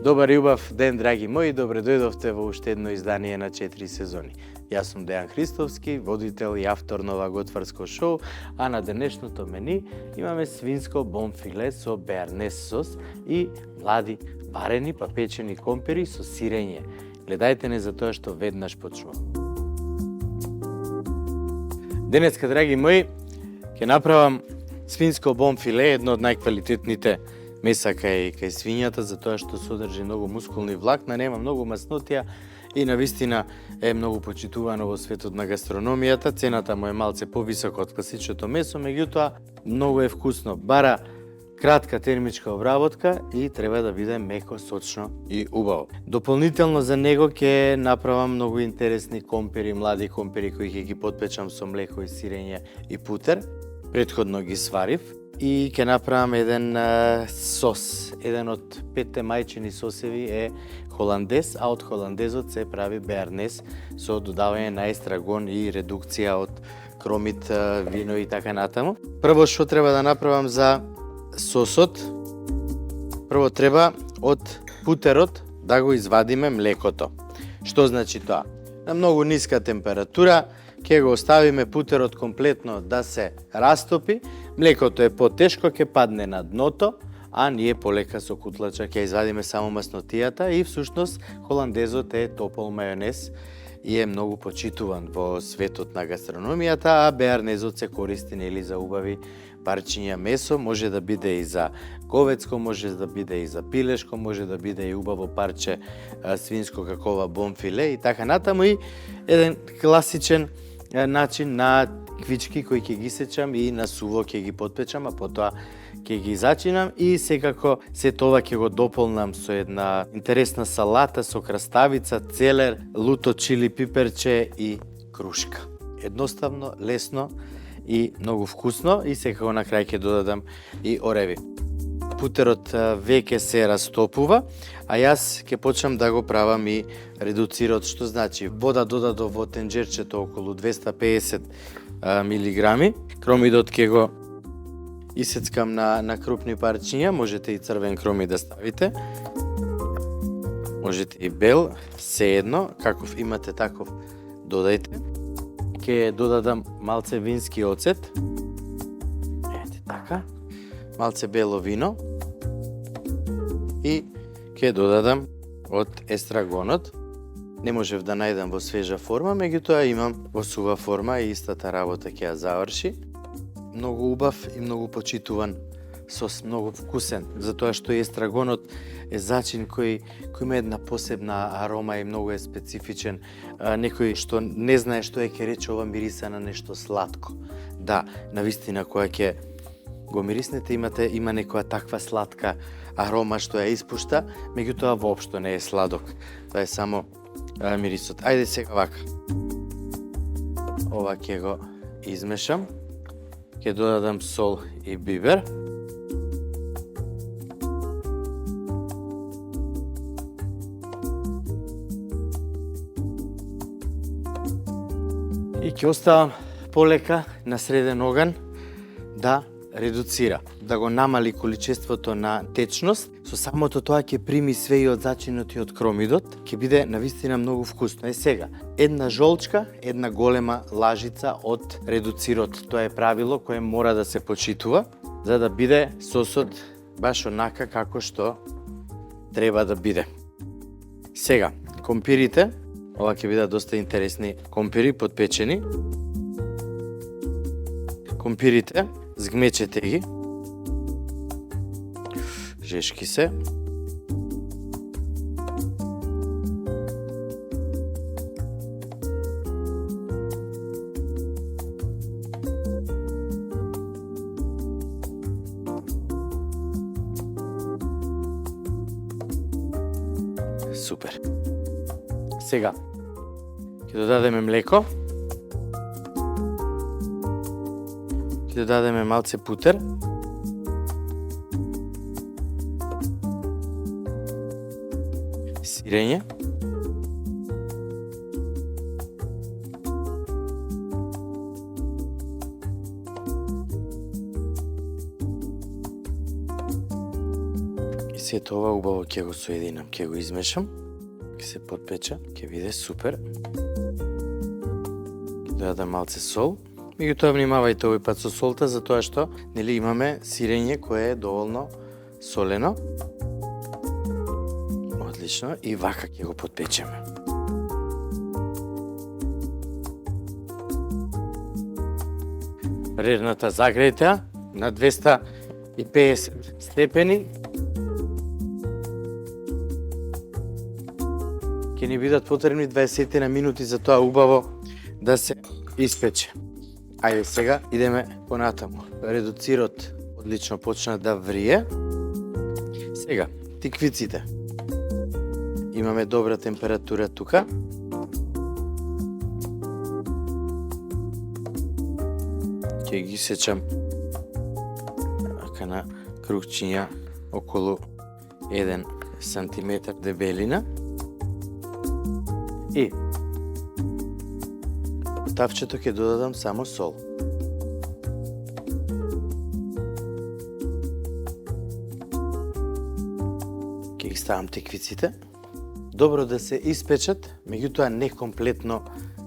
Добар и убав ден, драги мои, добре дојдовте во уште едно издание на 4 сезони. Јас сум Дејан Христовски, водител и автор на ова готварско шоу, а на денешното мени имаме свинско бонфиле со беарнез сос и млади варени па печени компири со сирење. Гледајте не за тоа што веднаш почнува. Денеска, драги мои, ќе направам свинско бонфиле, едно од најквалитетните меса кај свињата, затоа што содржи многу мускулни влакна, нема многу маснотија и навистина е многу почитувано во светот на гастрономијата. Цената му е малце повисока од класичното месо, меѓутоа многу е вкусно. Бара кратка термичка обработка и треба да биде меко, сочно и убаво. Дополнително за него ќе направам многу интересни компири, млади компири кои ќе ги потпечам со млеко и сирење и путер. Претходно ги сварив и ќе направам еден сос. Еден од 5 мајчини сосеви е холандез, а од холандезот се прави беарнез со додавање на естрагон и редукција од кромит, вино и така натаму. Прво што треба да направам за сосот, прво треба од путерот да го извадиме млекото. Што значи тоа? На многу ниска температура ќе го оставиме путерот комплетно да се растопи, млекото е потешко, ќе падне на дното, а ние полека со кутлача ќе извадиме само маснотијата и всушност холандезот е топол мајонез и е многу почитуван во светот на гастрономијата, а беарнезот се користи нели за убави парчиња месо, може да биде и за говецко, може да биде и за пилешко, може да биде и убаво парче свинско какова бонфиле и така натаму, и еден класичен начин на квички кои ќе ги сечам и на суво ќе ги потпечам, а потоа ќе ги зачинам и секако се тоа ќе го дополнам со една интересна салата со краставица, целер, луто чили пиперче и крушка. Едноставно, лесно и многу вкусно и секако на крај ќе додадам и ореви. Путерот веќе се растопува, а јас ќе почнам да го правам и редуцирот, што значи вода додадов во тенџерчето околу 250 милиграми. Кромидот ќе го исецкам на крупни парчиња, можете и црвен кромид да ставите. Можете и бел, сеедно, каков имате таков додајте. Ќе додадам малце вински оцет. Ете така. Малце бело вино. И ќе додадам од естрагонот. Не можев да најдам во свежа форма, меѓутоа имам во сува форма и истата работа ќе ја заврши. Многу убав и многу почитуван сос, многу вкусен, затоа што естрагонот е зачин кој има една посебна арома и многу е специфичен. Некој што не знае што ќе рече ова мириса на нешто сладко. Да, навистина кога ќе го мириснете има некоја таква сладка арома што ја испушта, меѓутоа воопшто не е сладок. Тоа е само мирисот. Ајде сега вака. Ова ќе го измешам. Ќе додадам сол и бибер. И ќе оставам полека на среден оган да редуцира, да го намали количеството на течност. Со самото тоа ќе прими све и од зачинот и од кромидот, ќе биде навистина многу вкусно. Е сега, една жолчка, една голема лажица од редуцирот. Тоа е правило кое мора да се почитува, за да биде сосот баш онака како што треба да биде. Сега, компирите, ова ќе бидат доста интересни компири потпечени. Компирите, згмечете ги. Жешки се. Супер. Сега ќе додадеме млеко. Ќе додадеме малце путер. Сирење. Сето ова убаво ќе го соединам, ќе го измешам, ќе се подпеча, ќе биде супер. Ќе додадам малце сол. Меѓутоа внимавајте овој пат со солта, затоа што нели имаме сирење кое е доволно солено. Одлично, и вака ќе го подпечеме. Рерната загрејте на 250 степени. Ќе ни бидат потребни 20 на минути за тоа убаво да се испече. Ајде сега идеме понатаму. Редуцирот одлично почна да врие. Сега, тиквиците. Имаме добра температура тука. Ќе ги сечам на крugчиња околу 1 сантиметар дебелина. И во тавчето ќе додадам само сол. Ќе ги ставам теквиците. Добро да се испечат, меѓутоа не комплетно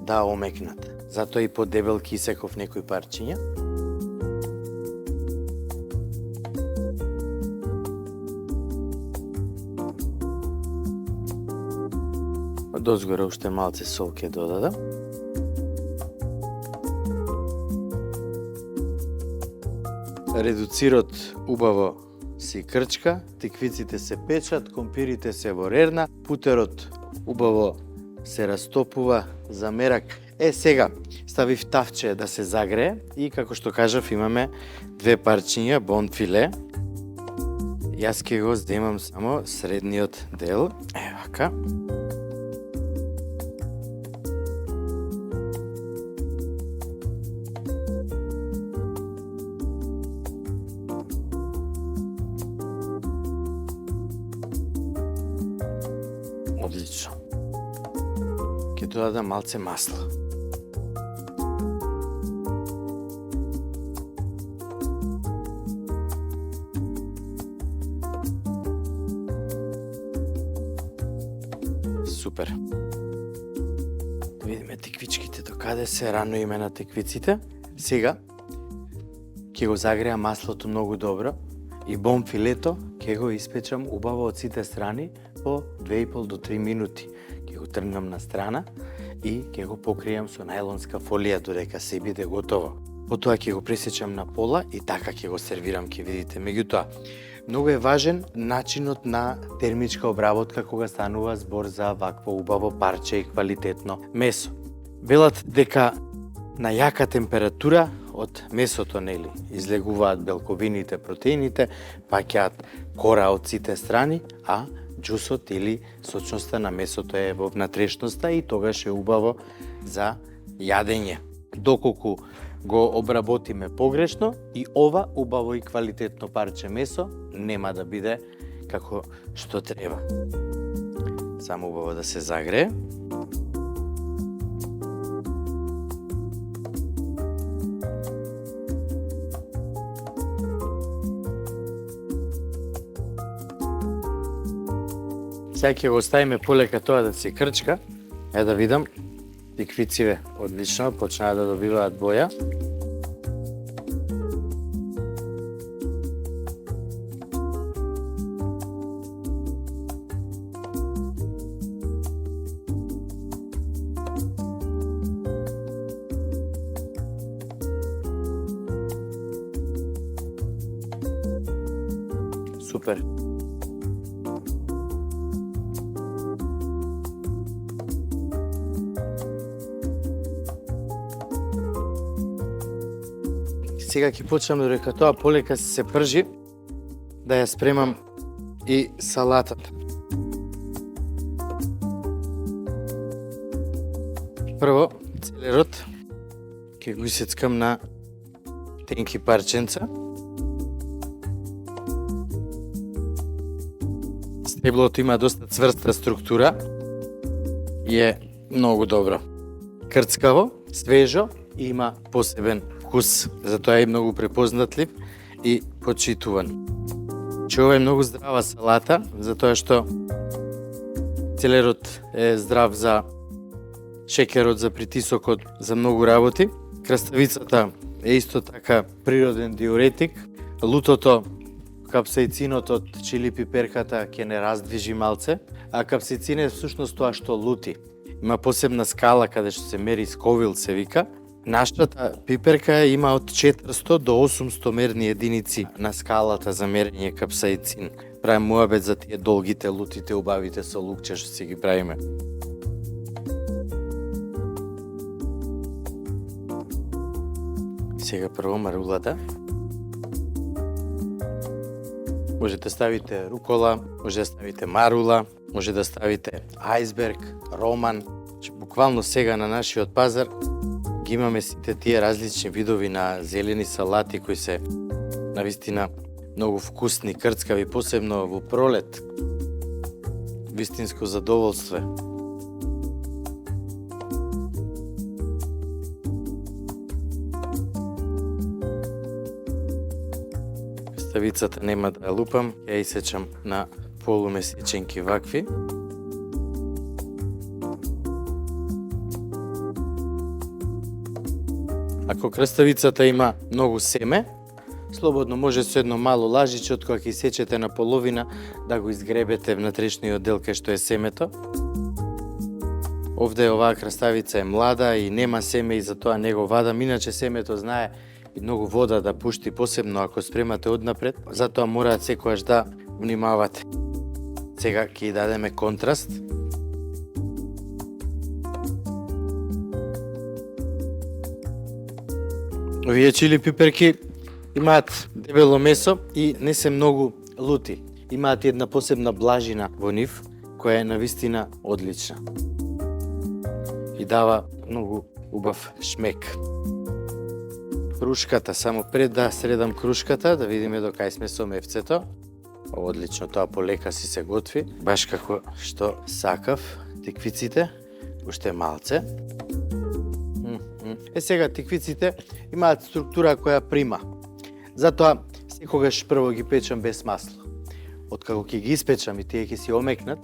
да омекнат. Затоа и подебел ќе исеков некои парчиња. Дозгоре уште малце сол ќе додадам. Редуцирот убаво си крчка, тиквиците се печат, компирите се во рерна, путерот убаво се растопува за мерак. Сега ставив тавче да се загрее и како што кажав имаме две парчиња бон филе. Јас ќе го земам само средниот дел. Вака. Одлично. Ќе додадам малце масло. Супер. Да видиме тиквичките докаде се, рано име на тиквиците. Сега ќе го загреам маслото многу добро и бон филето ќе го испечам убаво од сите страни по 2,5 до 3 минути. Ќе го тргнам на страна и ќе го покријам со најлонска фолија додека се биде готово. Потоа ќе го пресечам на пола и така ќе го сервирам, ќе видите. Меѓутоа, многу е важен начинот на термичка обработка кога станува збор за вакво убаво парче и квалитетно месо. Велат дека на јака температура од месото нели излегуваат белковините, протеините, паѓаат кора од сите страни, а џусот или сочноста на месото е во внатрешноста и тогаш е убаво за јадење. Доколку го обработиме погрешно и ова убаво и квалитетно парче месо нема да биде како што треба. Само убаво да се загрее. Сега ќе го оставиме полека тоа да се крчка. Да видам, тиквициве одлично почнаа да добиваат боја. Супер. Сега ќе почнам додека тоа полека се пржи да ја спремам и салатата. Прво, целерот ќе го исецкам на тенки парченца. Стеблото има доста цврста структура и е многу добро. Крцкаво, свежо и има посебен вкус, затоа е многу препознатлив и почитуван. Че ова е многу здрава салата, затоа што целерот е здрав за шекерот, за притисокот, за многу работи. Краставицата е исто така природен диуретик. Лутото, капсаицинот од чили пиперката ќе не раздвижи малце, а капсаицин е всушност тоа што лути. Има посебна скала каде што се мери Сковил се вика. Нашата пиперка има од 400 до 800 мерни единици на скалата за мерење капсаицин. Правим муабет за тие долгите, лутите, убавите со лукче што си ги правиме. Сега прво марулата. Може да ставите рукола, може да ставите марула, може да ставите ајсберг, роман. Буквално сега на нашиот пазар ги имаме сите тие различни видови на зелени салати кои се навистина многу вкусни, крцкави, посебно во пролет. Вистинско задоволство. Ставицата нема да ја лупам, ја исечам на полумесеченки вакви. Ако краставицата има многу семе, слободно може со едно мало лажиче, од кога ќе сечете на половина, да го изгребете внатрешниот дел кај што е семето. Овде оваа краставица е млада и нема семе и затоа не го вадам, иначе семето знае и многу вода да пушти, посебно ако спремате однапред, затоа мораат секогаш да внимавате. Сега ќе ја дадеме контраст. Овие чили пиперки имаат дебело месо и не се многу лути. Имаат една посебна блажина во нив, која е навистина одлична. И дава многу убав шмек. Крушката, само пред да средам крушката, да видиме до кај сме со мефцето. Одлично, тоа полека си се готви, баш како што сакав, тиквиците, уште малце. Сега тиквиците имаат структура која прима. Затоа секогаш прво ги печам без масло. Откако ќе ги испечам и тие ќе си омекнат,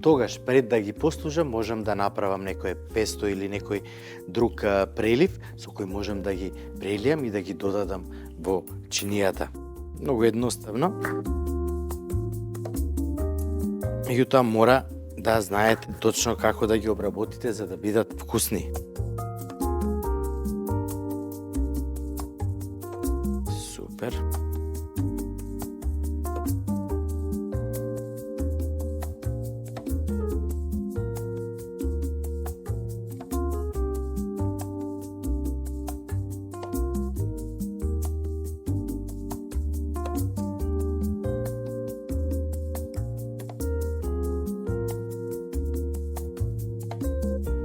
тогаш пред да ги послужам можам да направам некое песто или некој друг прелив со кој можам да ги прелијам и да ги додадам во чинијата. Многу едноставно. Меѓутоа мора да знаете точно како да ги обработите за да бидат вкусни. Супер.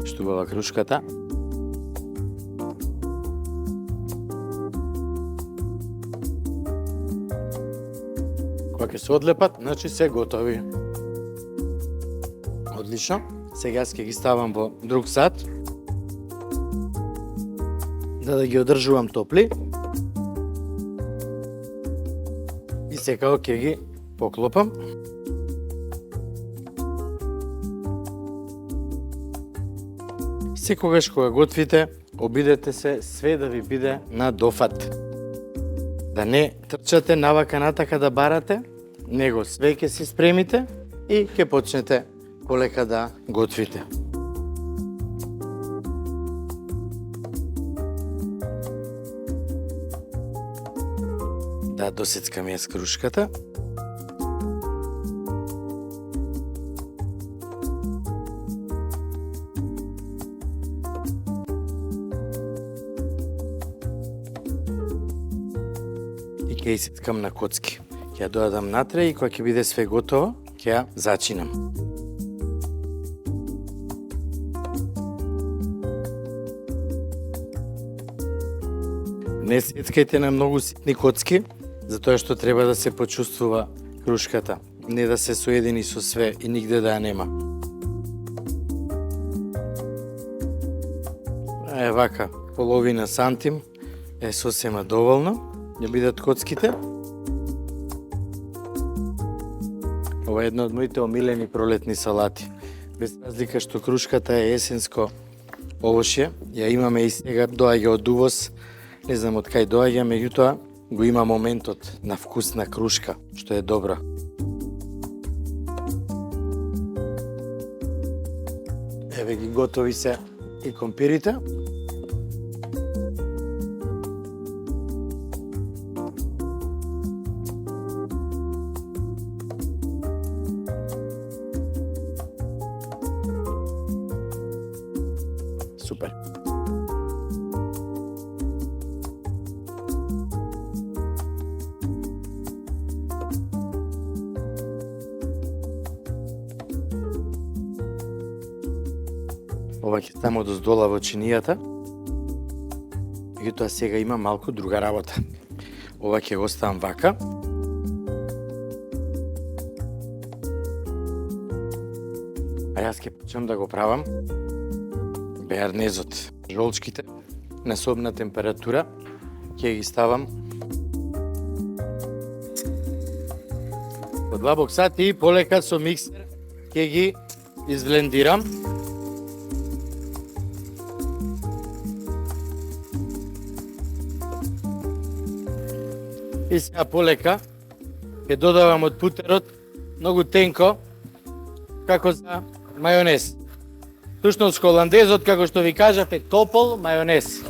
Штубава крушката. Кога ќе се одлепат, значи се готови. Одлично. Сега ќе ги ставам во друг сат. Да ги одржувам топли. И секако ќе ги поклопам. Секогаш кога готвите, обидете се све да ви биде на дофат. Да не трчате навака натака да барате, него све ќе си спремите и ќе почнете полека да готвите. Да досецкам ја крушката. И ќе исецкам на коцки. Ќе ја додадам натре и кога ќе биде све готово, ќе ја зачинам. Не сецкајте на многу ситни коцки, затоа што треба да се почувствува крушката, не да се соедини со све и нигде да ја нема. Вака, половина сантим е сосема доволно, ќе бидат коцките. Ова е една од моите омилени пролетни салати. Без разлика што крушката е есенско овошје, ја имаме и сега, доаѓа од увоз, не знам од кај доаѓа, меѓутоа го има моментот на вкусна крушка, што е добро. Еве ги готови се и компирите. Супер. Ова ќе ставам одоздола во чинијата. Меѓутоа сега има малку друга работа. Ова ќе го ставам вака. А јас ќе почнам да го правам беарнезот. Жолчките на собна температура ќе ги ставам во 2 боксати и полека со миксер ќе ги извлендирам. И сега полека ќе додавам од путерот многу тенко, како за мајонез. Всушност холандезот, како што ви кажав, е топол мајонез.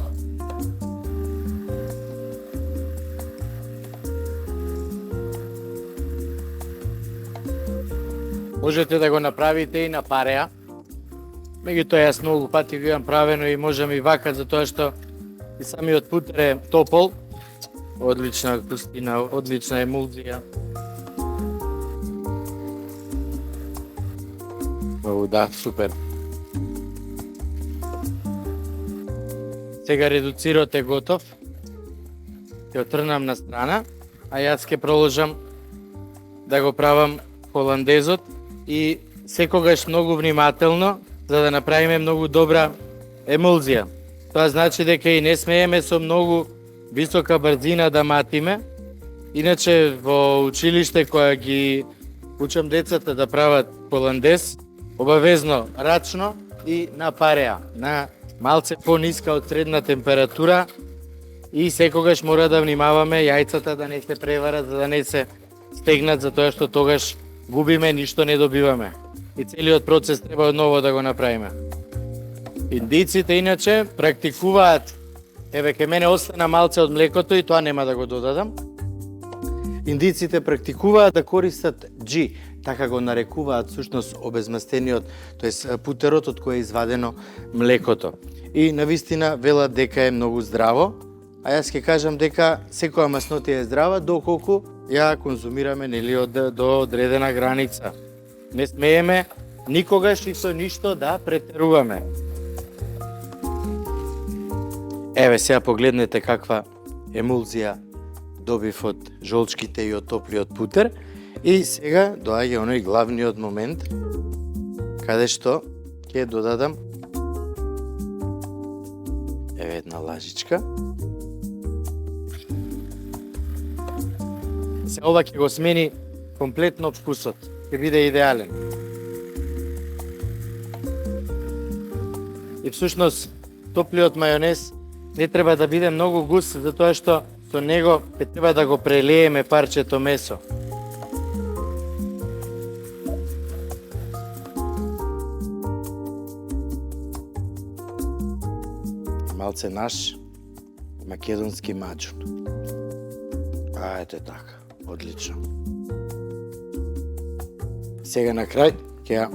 Можете да го направите и на пареа. Меѓутоа јас многу пати го имам правено и можам и вака, затоа што и самиот путер е топол. Одлична густина, одлична емулзија. Да, супер. Сега редуцирот е готов. Ќе отрнам на страна, а јас ќе проложам да го правам холандезот и секогаш многу внимателно, за да направиме многу добра емулзија. Тоа значи дека и не смееме со многу висока брзина да матиме. Иначе во училиште која ги учам децата да прават холандез, обавезно рачно и на пареа, на малце пониска од средна температура и секогаш мора да внимаваме јајцата да не се преварат, за да не се стегнат, затоа што тогаш губиме, ништо не добиваме. И целиот процес треба одново да го направиме. Индиците иначе практикуваат. Еве, ке мене остана малце од млекото и тоа нема да го додадам. Индиците практикуваат да користат джи, така го нарекуваат всушност обезмастениот, тоест путерот од кој е извадено млекото. И навистина велат дека е многу здраво, а јас ќе кажам дека секоја маснотија е здрава доколку ја конзумираме нели до одредена граница. Не смееме никогаш и со ништо да претеруваме. Еве сега погледнете каква емулзија добив од жолчките и од топлиот путер. И сега доаѓа оној главниот момент, каде што ќе додадам еве една лажичка. Сега ова ќе го смени комплетно вкусот, ќе биде идеален. И всушност топлиот мајонез не треба да биде многу густ, затоа што со него ќе треба да го прелееме парчето месо. Малце наш македонски маџун. Ете така, одлично. Сега на крај ќе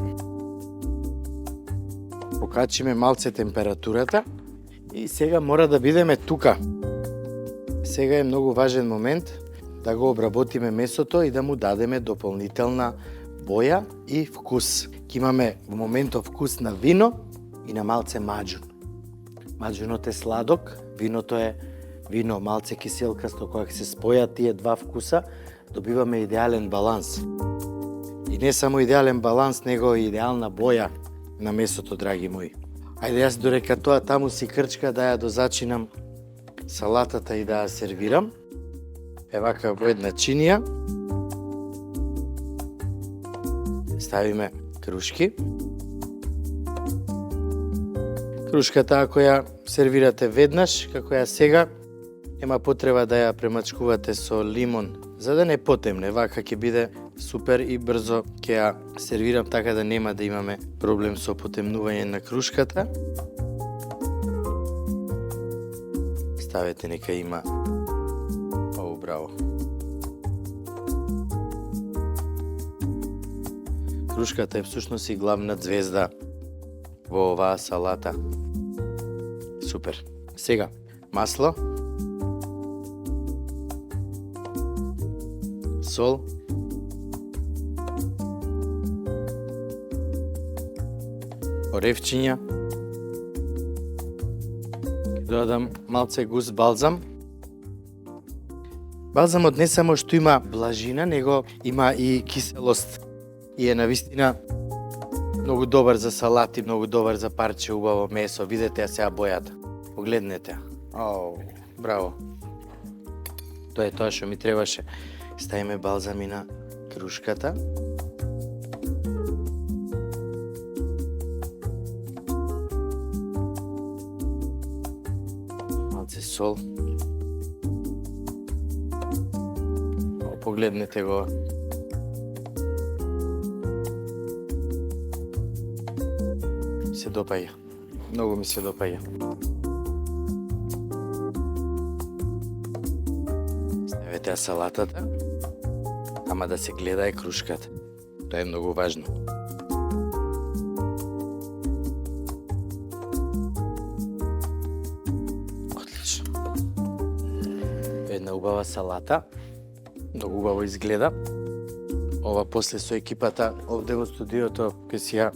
покачиме малце температурата и сега мора да бидеме тука. Сега е многу важен момент да го обработиме месото и да му дадеме дополнителна боја и вкус. Ке имаме во моментов вкус на вино и на малце маџун. Маџунот е сладок, виното е вино малце киселкасто, кога се спојат тие два вкуса, добиваме идеален баланс. И не само идеален баланс, него и идеална боја на месото, драги мои. Ајде јас дорека тоа таму си крчка да ја дозачинам салатата и да ја сервирам. Е вака во една чинија. ставиме крушки. Крушката, ако ја сервирате веднаш, како ја сега, нема потреба да ја премачкувате со лимон, за да не потемне. Вака ќе биде супер и брзо ќе ја сервирам, така да нема да имаме проблем со потемнување на крушката. Ставете, нека има. Браво. Крушката е всушност и главна звезда во оваа салата. Супер. Сега, масло, сол, оревчиња, додам малце густ балзам. Балзамот не само што има блажина, него има и киселост. И е навистина многу добар за салати, многу добар за парче убаво месо. Видете ја сега бојата. Погледнете. Браво. Тоа е тоа што ми требаше. Ставиме балзами на крушката. Малце сол. Погледнете го. Се допаѓа. Многу ми се допаѓа. Ставете ја салатата, ама да се гледа е крушката. Тоа е многу важно. Одлично. Една убава салата. Многу убаво изгледа. Ова после со екипата овде во студиото ќе си ја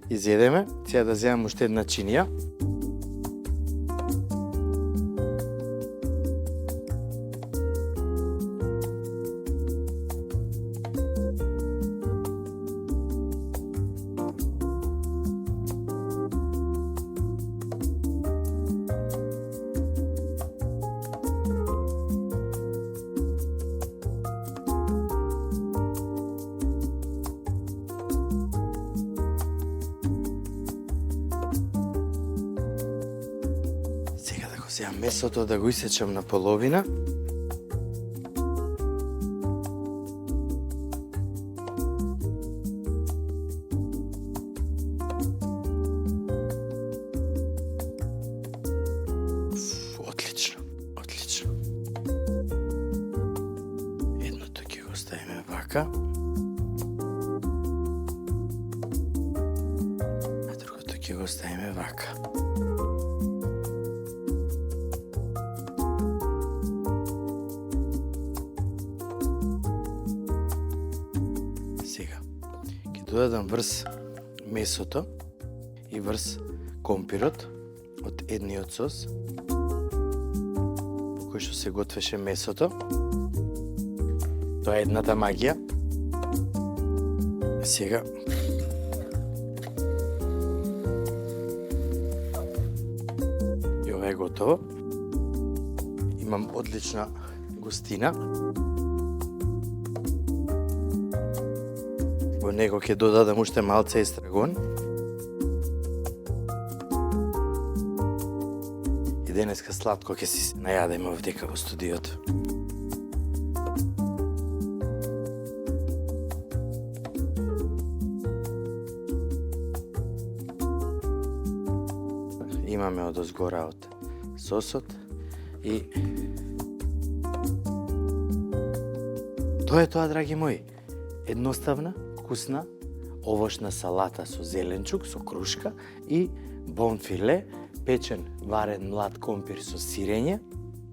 изедеме. Сега да земам уште една чинија. Сега месото да го исечам на половина. Отлично, отлично. Едното ќе го ставиме вака. А другото ќе го ставиме вака. Додадам врз месото и врз компирот од едниот сос, по кој што се готвеше месото. Тоа е едната магија. Сега и ова е готово. Имам одлична густина. Во него ќе додадам уште малце естрагон. И денеска сладко ќе си најадеме овдека во студиото. Имаме одозгора од сосот и тоа е тоа, драги мои. Едноставна, вкусна, овошна салата со зеленчук, со крушка и бонфиле, печен, варен млад компир со сирење.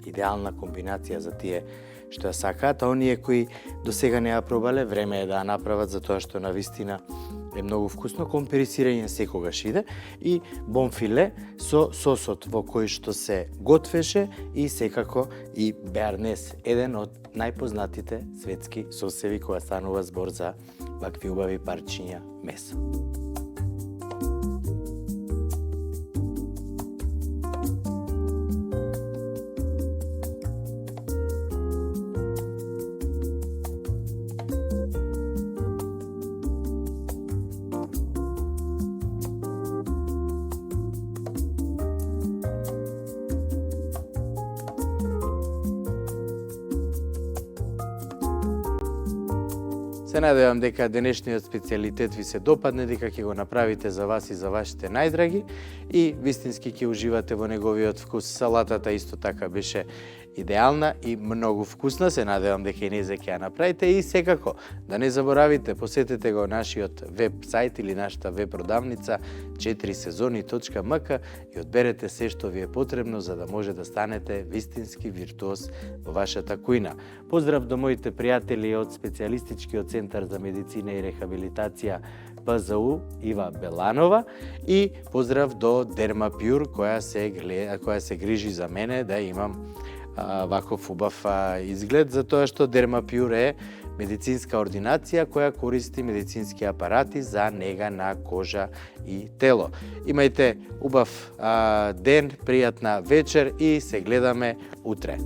Идеална комбинација за тие што ја сакаат, а оние кои до сега не ја пробале, време е да ја направат, затоа што навистина е многу вкусно. Компир и сирење секогаш иде и бонфиле со сосот во кој што се готвеше и секако и беарнез, еден од најпознатите светски сосеви кога станува збор за вакви убави парчиња месо. Се надевам дека денешниот специјалитет ви се допадне, дека ќе го направите за вас и за вашите најдраги и вистински ќе уживате во неговиот вкус. Салатата исто така беше идеална и многу вкусна. Се надевам дека и незе ќе ја направите и секако да не заборавите, посетете го нашиот веб сајт или нашата веб продавница 4сезони.mk и одберете се што ви е потребно за да може да станете вистински виртуоз во вашата кујна. Поздрав до моите пријатели од специјалистичкиот центар за медицина и рехабилитација ПЗУ Ива Беланова и поздрав до Дермапюр која се грижи за мене да имам ваков убав изглед, затоа што Дермапюр е медицинска ординација која користи медицински апарати за нега на кожа и тело. Имајте убав ден, пријатна вечер и се гледаме утре.